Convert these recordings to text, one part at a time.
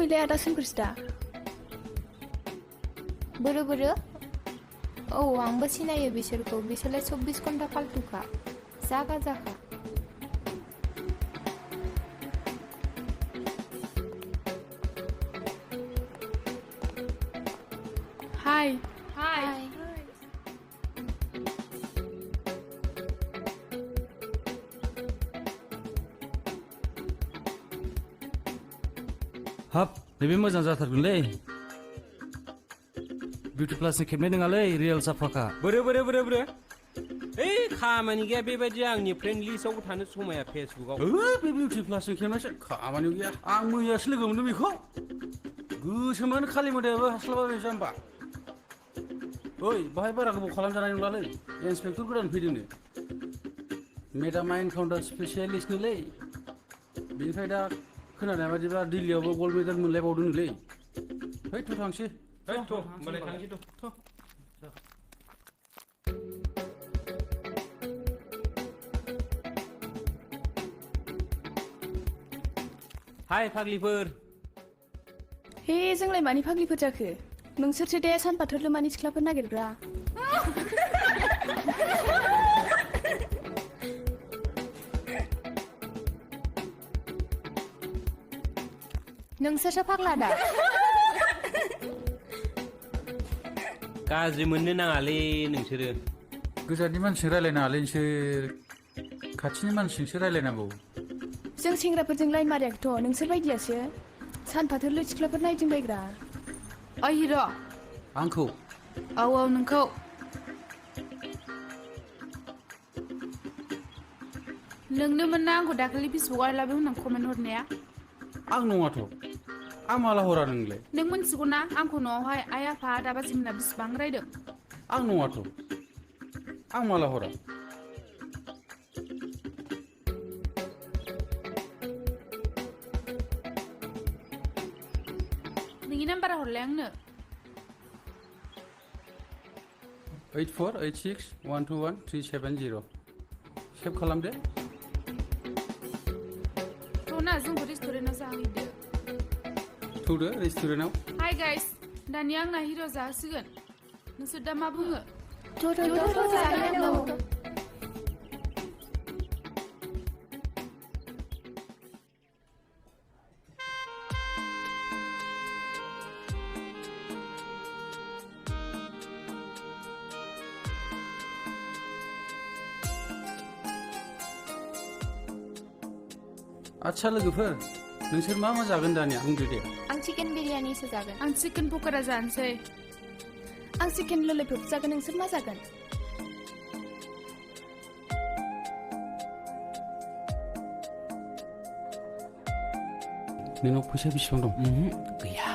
बेलाय आदा सोमखोरसिदा बोरो औ आंबो सिनायो बिसोरखौ बिसोरलाय 24 घन्टा फालतुखा जागा जाखा हाय हाब नैबे मोजां जाथारगोनलै बिउटि प्लासनि खेबनाय नङालै रियेल साफाखा बोरो ओइ खामानि गैया बेबायदि आंनि फ्रेन्ड लिस्टआवबो थानो समाया फेसबुकआव बे बिउटि प्लासनि खेबनायसो खामानियाव गैया आं मैयासो लोगो मोनदों बेखौ गोसोमानो खालि मोदायाबो हास्लाबा बे जाम्बा ओइ बाहाय बारा गोबाव खालामजानाय नंलालै इन्सपेक्टर गोदान फैदोंनो मेडामा एनकाउन्टार स्पेसियेलिस्टनोलै बेनिफ्राय दा खोनानाय बादिब्ला दिल्लीयावबो गल्ड मेडेल मोनलायबावदोंनोलै है थ' थांसै होमबालाय थांसै थ' हाय फाग्लिफोर हे जोंलाय मानि फाग्लिफोर जाखो नोंसोरसो दे सानफाथोरल' मानि सिख्लाफोर नागिरग्रा नोंसोरसो फाग्ला दा गाज्रि मोननो नाङालै नोंसोरो गोजाननि मानसिजों रायलायनाङालै नोंसोर खाथिनि मानसिजोंसो रायलायनांगौ जों सेंग्राफोरजों लाइन मारियाखैथ' नोंसोर बायदियासो सानफाथोरल' सिख्लाफोर नायदिंबायग्रा ओइ हिर' आंखौ औ नोंखौ नोंनोमोन ना आंखौ दाखालि फेसबुकआव लाबो होननानै कमेन्ट हरनाया आं नङाथ' आं माला हरा नोंलाय नों मिथिगौ ना आंखौ न'आवहाय आइ आफा आदा बाजैमोना बेसेबां रायदों आं नङाथ' आं माला हरा नोंनि नाम्बारा हरलाय आंनो 8486121370 सेभ खालामदो थ'ना जोंखौ रेस्टुरेन्टआव जाहैदो थौदो रेस्टुरेन्टआव हाय गाइस दानिया आंना हिर' जासिगोन नोंसोर दा मा बुङो आच्छा लोगोफोर नोंसोर मा जागोन दानिया बुंदो दे आं चिकेन बिरियानिसो जागोन आं चिकेन पक'रा जानोसै आं चिकेन ललिपप जागोन नोंसोर मा जागोन नोंनाव फैसा बेसेबां दं गैया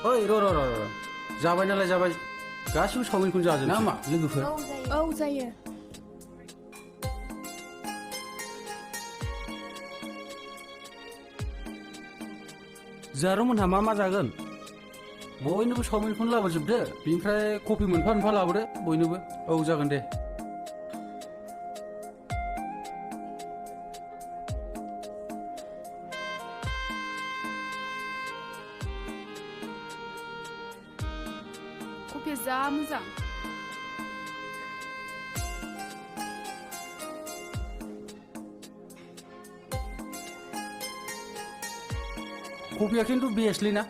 ओइ र' जाबाय नालाय जाबाय गासिबो चावमिनखौनो जाजोब ना मा लोगोफोर औ जायो जारौमोनहा मा जागोन बयनोबो चावमिनखौनो लाबोजोबदो बेनिफ्राय कफि मोनफा लाबोदो बयनोबो औ जागोन दे कफिया जा मोजां कफिया खिन्थु बेस्टलै ना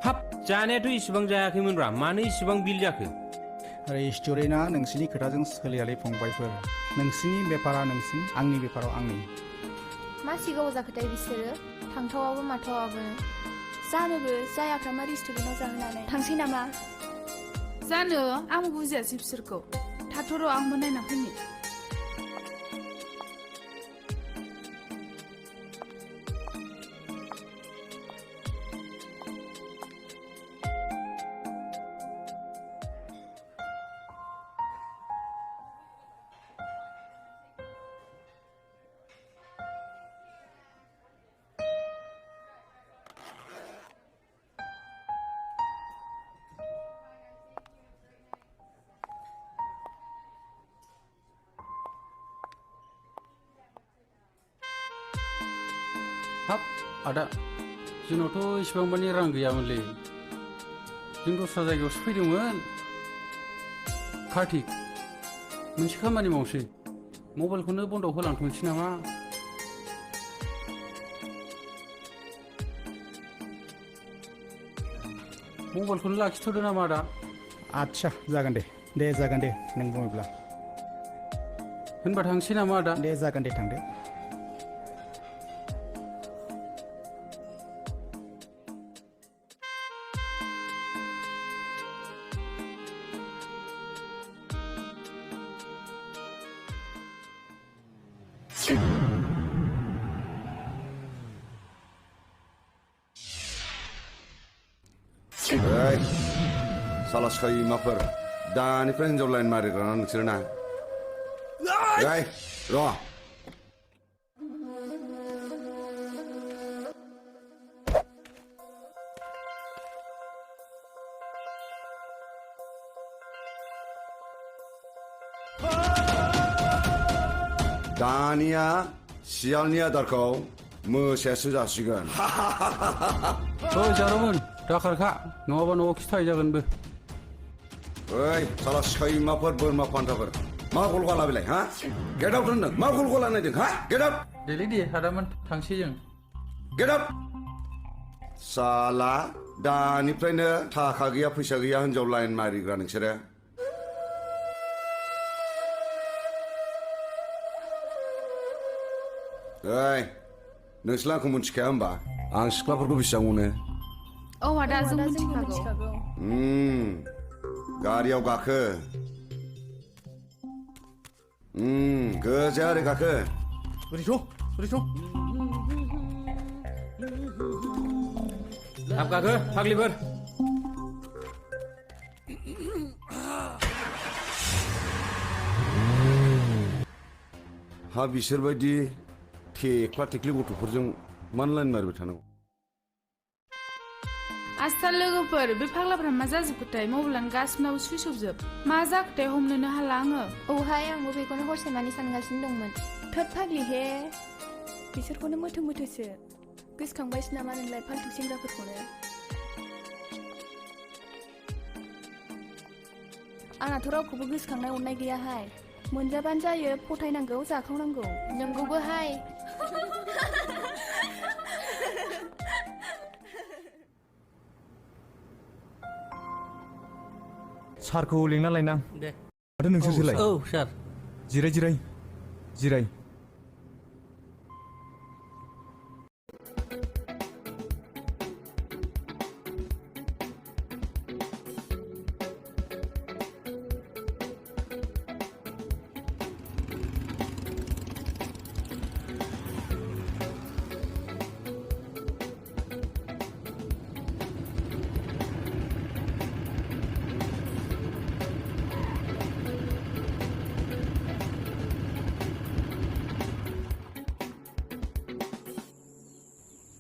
हाब जानायाथ' इसिबां जायाखैमोनब्रा मानो इसिबां बिल जाखो रेस्टुरेन्टआ नोंसिनि खोथाजों सोलियालै फंबायफोर नोंसिनि बेफारा नोंसिनि आंनि बेफाराव आंनि मा सिगाव जाखोथाय बिसोरो थांथावाबो माथावाबो जानोबो जायाफ्रा मा रेस्टुरेन्टाव जाहोनानै थांसै नामा जानो आंबो बुजियासै बिसोरखौ थाथ'र' आंबो नायना फैनि हाब आदा जोंनावथ' इसिबां मानि रां गैयामोनलै जों दस्रा जायगायावसो फैदोंमोन कार्तिक मोनसे खामानि मावसै मबाइलखौनो बन्द'क होलांथ'नोसै नामा मबाइलखौनो लाखिथ'दो नामा आदा आच्छा जागोन दे जागोन दे नों बुङोब्ला होनबा थांसै नामा आदा दे जागोन दे थांदो Hey, salah sekali maper. Dan ini pengen lain mari kerana cerita. Hey, roh. Dania, sialnya darkau, mesesi jasigan. Oh jarumon dakarka nङाबा न'आव खिथाहैजागोनबो ओइ साला सैमाफोर बोरमा फान्थाफोर मा गल गला बेलाय हा गेट आउट होनदों मा गल गला नायदों हा गेट आउट देलै दे आदामोन थांसै जों गेट आउट साला दानिफ्रायनो थाखा गैया फैसा गैया हिनजाव लाइन मारिग्रा नोंसोरो ओइ नोंसोर आंखौ मिन्थिखाया होमबा आं सिख्लाफोरखौ बेसेबां अनो औ आदा जों मिथिखागौ गारियाव गाखो गोजा ओरै गाखो ओरैथ' थाब गाखो फाग्लिफोर हा बिसोरबायदि थेख्ला थेख्लि गथ'फोरजों मानो लाइन मारिबाय थानांगौ आस्था लोगोफोर बे फाग्लाफ्रा मा जाजोबखोथाय मबाइलानो गासिनावबो सुइस अफ जोब मा जाखोथाय हमनोनो हाला आङो औहाय आंबो बेखौनो हरसेमानि सानगासिनो दंमोन थोद फाग्लि हे बिसोरखौनो मोथो मोथोसो गोसोखांबायसो नामा नोंलाय फाल्थु सेंग्राफोरखौनो आंनाथ' रावखौबो गोसोखांनाय अननाय गैयाहाय मोनजाबानो जायो फथायनांगौ जाखावनांगौ नंगौबोहाय सारखौ लेंना लायनां दे माथो नोंसोरसोलाय औ सार जिराय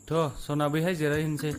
थ' सना बैहाय जिरायहैनोसै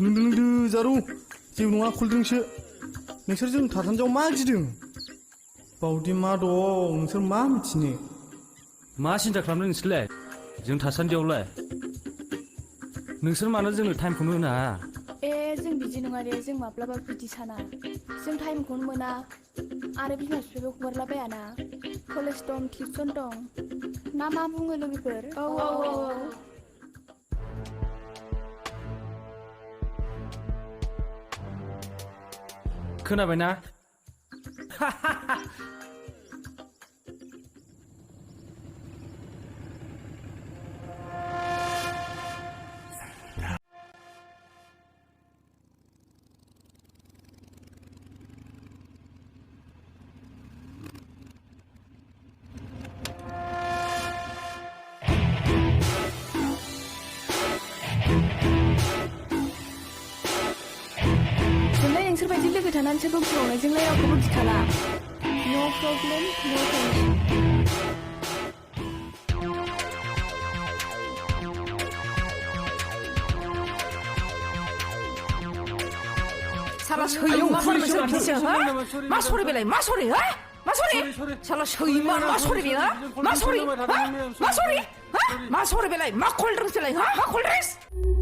लोंदो जारौ जेबो नङा कल्ड्रिंक्ससो नोंसोर जों थाथान्दियाव मा गिदों बावदि मा दं नोंसोर मा मिथिनो मा सिन्था खालामदों नोंसोरलाय जों थासान्दियावलाय नोंसोर मानो जोंनो टाइमखौनो होनो हाया जों बिदि नङा दे जों माब्लाबा बिदि साना जों टाइमखौनो मोना आरो बिमा बिफायाबो हगारलाबायाना कलेज दं टिउसन दं ना मा बुङो लोगोफोर औ खोनाबायना नोंसोर बायदि लोगो थानानै सोरबा बुंनायजोंलाय रावखौबो गिखाला नो प्रब्लेम नो टेनसन साला सैमा नोंसोर बिदिसो हा मा सरि बेलाय मा सरि हा मा सरि साला सैमा मा सरि बे हा मा सरि मा सरि बेलाय मा कल्ड्रिंक्स बेलाय हा मा कल्ड्रिंक्स